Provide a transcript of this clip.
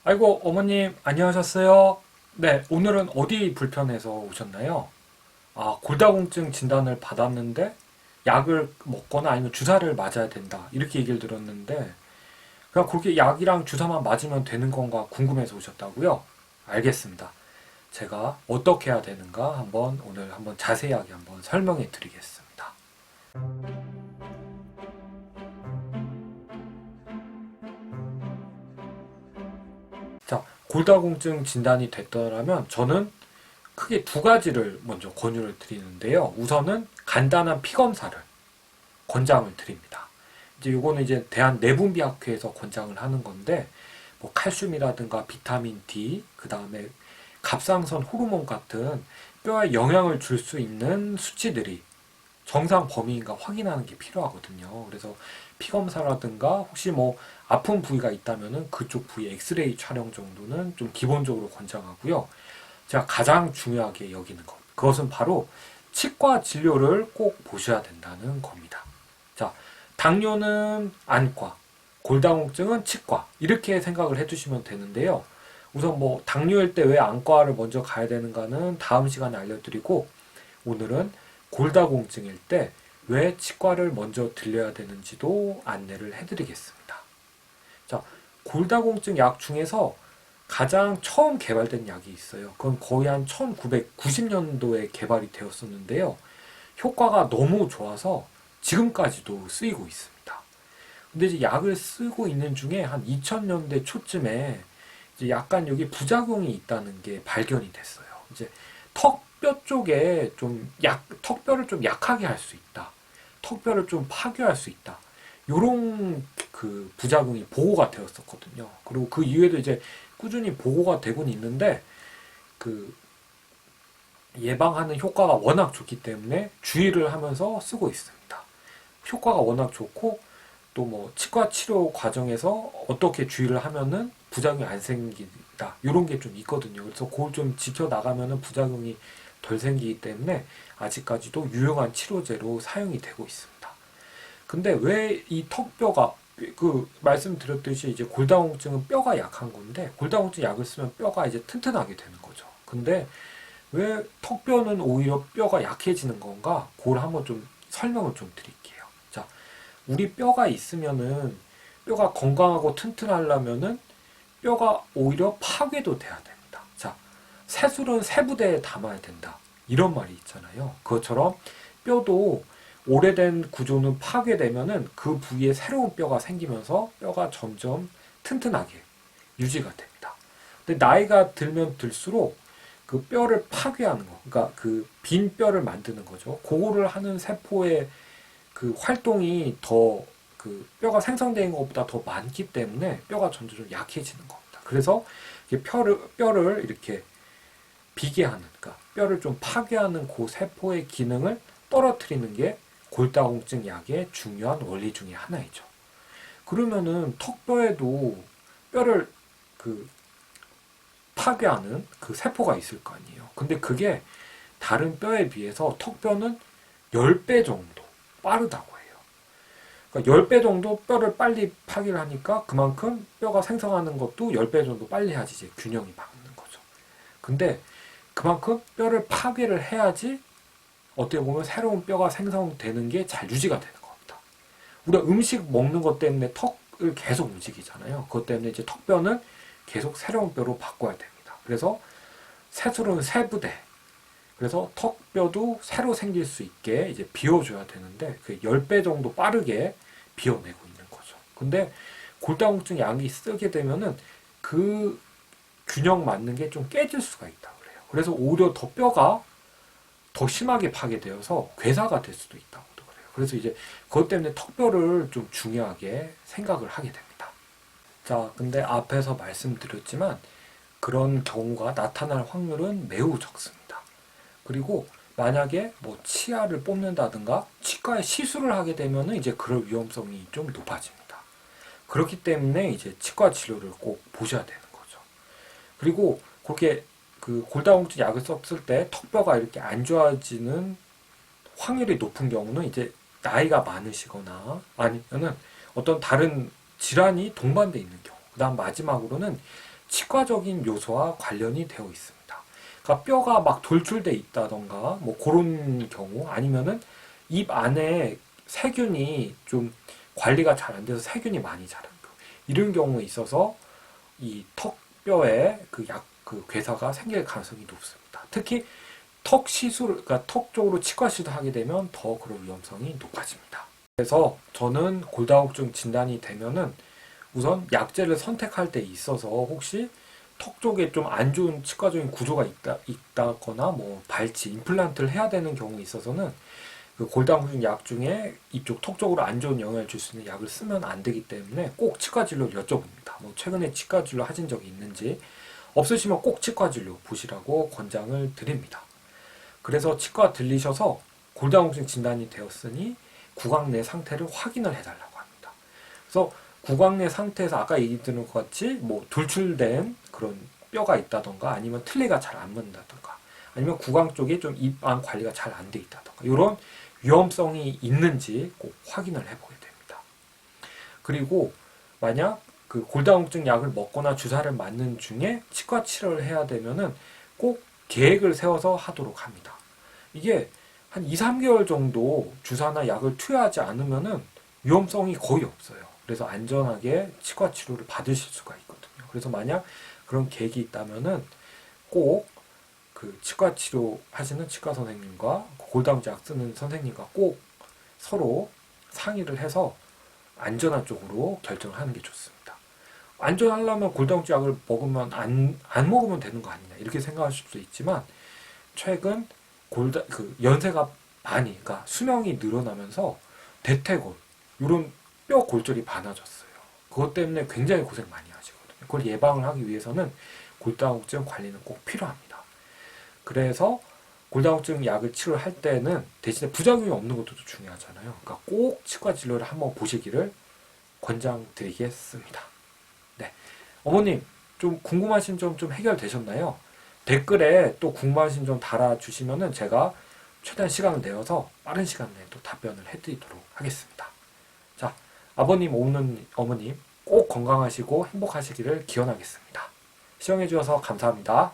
아이고, 어머님, 안녕하셨어요? 네, 오늘은 어디 불편해서 오셨나요? 아, 골다공증 진단을 받았는데, 약을 먹거나 아니면 주사를 맞아야 된다. 이렇게 얘기를 들었는데, 그냥 그렇게 약이랑 주사만 맞으면 되는 건가 궁금해서 오셨다고요? 알겠습니다. 제가 어떻게 해야 되는가 오늘 한번 자세하게 한번 설명해 드리겠습니다. 자, 골다공증 진단이 됐더라면 저는 크게 두 가지를 먼저 권유를 드리는데요. 우선은 간단한 피 검사를 권장을 드립니다. 이제 요거는 이제 대한내분비학회에서 권장을 하는 건데, 뭐 칼슘이라든가 비타민 D, 그 다음에 갑상선 호르몬 같은 뼈에 영향을 줄 수 있는 수치들이 정상 범위인가 확인하는 게 필요하거든요. 그래서 피 검사라든가 혹시 뭐 아픈 부위가 있다면은 그쪽 부위 엑스레이 촬영 정도는 좀 기본적으로 권장하고요. 제가 가장 중요하게 여기는 것. 그것은 바로 치과 진료를 꼭 보셔야 된다는 겁니다. 자, 당뇨는 안과, 골다공증은 치과. 이렇게 생각을 해두시면 되는데요. 우선 뭐 당뇨일 때 왜 안과를 먼저 가야 되는가는 다음 시간에 알려드리고, 오늘은 골다공증일 때 왜 치과를 먼저 들려야 되는지도 안내를 해드리겠습니다. 자, 골다공증 약 중에서 가장 처음 개발된 약이 있어요. 그건 거의 한 1990년도에 개발이 되었었는데요. 효과가 너무 좋아서 지금까지도 쓰이고 있습니다. 근데 이제 약을 쓰고 있는 중에 한 2000년대 초쯤에 이제 약간 여기 부작용이 있다는 게 발견이 됐어요. 이제 턱뼈 쪽에 턱뼈를 좀 약하게 할 수 있다. 턱뼈를 좀 파괴할 수 있다. 요런 그 부작용이 보고가 되었었거든요. 그리고 그 이후에도 이제 꾸준히 보고가 되곤 있는데 그 예방하는 효과가 워낙 좋기 때문에 주의를 하면서 쓰고 있습니다. 효과가 워낙 좋고 또 뭐 치과 치료 과정에서 어떻게 주의를 하면은 부작용이 안 생긴다. 이런 게 좀 있거든요. 그래서 그걸 좀 지켜 나가면은 부작용이 덜 생기기 때문에 아직까지도 유용한 치료제로 사용이 되고 있습니다. 근데 왜 이 턱뼈가 말씀드렸듯이 이제 골다공증은 뼈가 약한 건데 골다공증 약을 쓰면 뼈가 이제 튼튼하게 되는 거죠. 근데 왜 턱뼈는 오히려 뼈가 약해지는 건가? 그걸 한번 좀 설명을 좀 드릴게요. 자, 우리 뼈가 있으면은 뼈가 건강하고 튼튼하려면은 뼈가 오히려 파괴도 돼야 됩니다. 자, 새술은 새부대에 담아야 된다. 이런 말이 있잖아요. 그것처럼 뼈도 오래된 구조는 파괴되면은 그 부위에 새로운 뼈가 생기면서 뼈가 점점 튼튼하게 유지가 됩니다. 근데 나이가 들면 들수록 그 뼈를 파괴하는 거, 그러니까 그 빈 뼈를 만드는 거죠. 그거를 하는 세포의 그 활동이 더 그 뼈가 생성되는 것보다 더 많기 때문에 뼈가 점점 약해지는 겁니다. 그래서 뼈를 이렇게 비게 하는, 그러니까 뼈를 좀 파괴하는 그 세포의 기능을 떨어뜨리는 게 골다공증 약의 중요한 원리 중에 하나이죠. 그러면은 턱뼈에도 뼈를 그 파괴하는 그 세포가 있을 거 아니에요. 근데 그게 다른 뼈에 비해서 턱뼈는 10배 정도 빠르다고 해요. 그러니까 10배 정도 뼈를 빨리 파괴를 하니까 그만큼 뼈가 생성하는 것도 10배 정도 빨리 해야지 이제 균형이 맞는 거죠. 근데 그만큼 뼈를 파괴를 해야지 어떻게 보면 새로운 뼈가 생성되는 게 잘 유지가 되는 겁니다. 우리가 음식 먹는 것 때문에 턱을 계속 움직이잖아요. 그것 때문에 이제 턱뼈는 계속 새로운 뼈로 바꿔야 됩니다. 그래서 새술은 새부대. 그래서 턱뼈도 새로 생길 수 있게 이제 비워줘야 되는데 그 10배 정도 빠르게 비워내고 있는 거죠. 근데 골다공증 약이 쓰게 되면은 그 균형 맞는 게 좀 깨질 수가 있다 그래요. 그래서 오히려 더 뼈가 더 심하게 파괴되어서 괴사가 될 수도 있다고도 그래요. 그래서 이제 그것 때문에 턱뼈를 좀 중요하게 생각을 하게 됩니다. 자, 근데 앞에서 말씀드렸지만 그런 경우가 나타날 확률은 매우 적습니다. 그리고 만약에 뭐 치아를 뽑는다든가 치과에 시술을 하게 되면은 이제 그럴 위험성이 좀 높아집니다. 그렇기 때문에 이제 치과 치료를 꼭 보셔야 되는 거죠. 그리고 그렇게 그 골다공증 약을 썼을 때 턱뼈가 이렇게 안 좋아지는 확률이 높은 경우는 이제 나이가 많으시거나 아니면은 어떤 다른 질환이 동반돼 있는 경우. 그다음 마지막으로는 치과적인 요소와 관련이 되어 있습니다. 그러니까 뼈가 막 돌출돼 있다던가 뭐 그런 경우, 아니면은 입 안에 세균이 좀 관리가 잘 안 돼서 세균이 많이 자라는 경우, 이런 경우에 있어서 이 턱뼈에 그 괴사가 생길 가능성이 높습니다. 특히 턱 시술, 그러니까 턱 쪽으로 치과 시술하게 되면 더 그런 위험성이 높아집니다. 그래서 저는 골다공증 진단이 되면은 우선 약제를 선택할 때 있어서 혹시 턱 쪽에 좀 안 좋은 치과적인 구조가 있다거나 뭐 발치, 임플란트를 해야 되는 경우에 있어서는 그 골다공증 약 중에 이쪽 턱 쪽으로 안 좋은 영향을 줄 수 있는 약을 쓰면 안 되기 때문에 꼭 치과 진료를 여쭤봅니다. 뭐 최근에 치과 진료 하신 적이 있는지, 없으시면 꼭 치과 진료 보시라고 권장을 드립니다. 그래서 치과 들리셔서 골다공증 진단이 되었으니 구강 내 상태를 확인을 해달라고 합니다. 그래서 구강 내 상태에서 아까 얘기 드린 것 같이 뭐 돌출된 그런 뼈가 있다던가, 아니면 틀니가 잘 안 맞는다던가, 아니면 구강 쪽에 좀 입 안 관리가 잘 안 돼 있다던가, 이런 위험성이 있는지 꼭 확인을 해보게 됩니다. 그리고 만약 그 골다공증 약을 먹거나 주사를 맞는 중에 치과 치료를 해야 되면은 꼭 계획을 세워서 하도록 합니다. 이게 한 2, 3개월 정도 주사나 약을 투여하지 않으면은 위험성이 거의 없어요. 그래서 안전하게 치과 치료를 받으실 수가 있거든요. 그래서 만약 그런 계획이 있다면은 꼭 그 치과 치료 하시는 치과 선생님과 골다공증 약 쓰는 선생님과 꼭 서로 상의를 해서 안전한 쪽으로 결정을 하는 게 좋습니다. 안전하려면 골다공증 약을 먹으면 안 먹으면 되는 거 아니냐, 이렇게 생각하실 수도 있지만, 최근 연세가 많이, 그러니까 수명이 늘어나면서 대퇴골, 이런 뼈 골절이 많아졌어요. 그것 때문에 굉장히 고생 많이 하시거든요. 그걸 예방을 하기 위해서는 골다공증 관리는 꼭 필요합니다. 그래서 골다공증 약을 치료할 때는 대신에 부작용이 없는 것도 중요하잖아요. 그러니까 꼭 치과 진료를 한번 보시기를 권장드리겠습니다. 네. 어머님, 좀 궁금하신 점 좀 해결되셨나요? 댓글에 또 궁금하신 점 달아주시면은 제가 최대한 시간을 내어서 빠른 시간 내에 또 답변을 해드리도록 하겠습니다. 자, 아버님, 어머님 꼭 건강하시고 행복하시기를 기원하겠습니다. 시청해주셔서 감사합니다.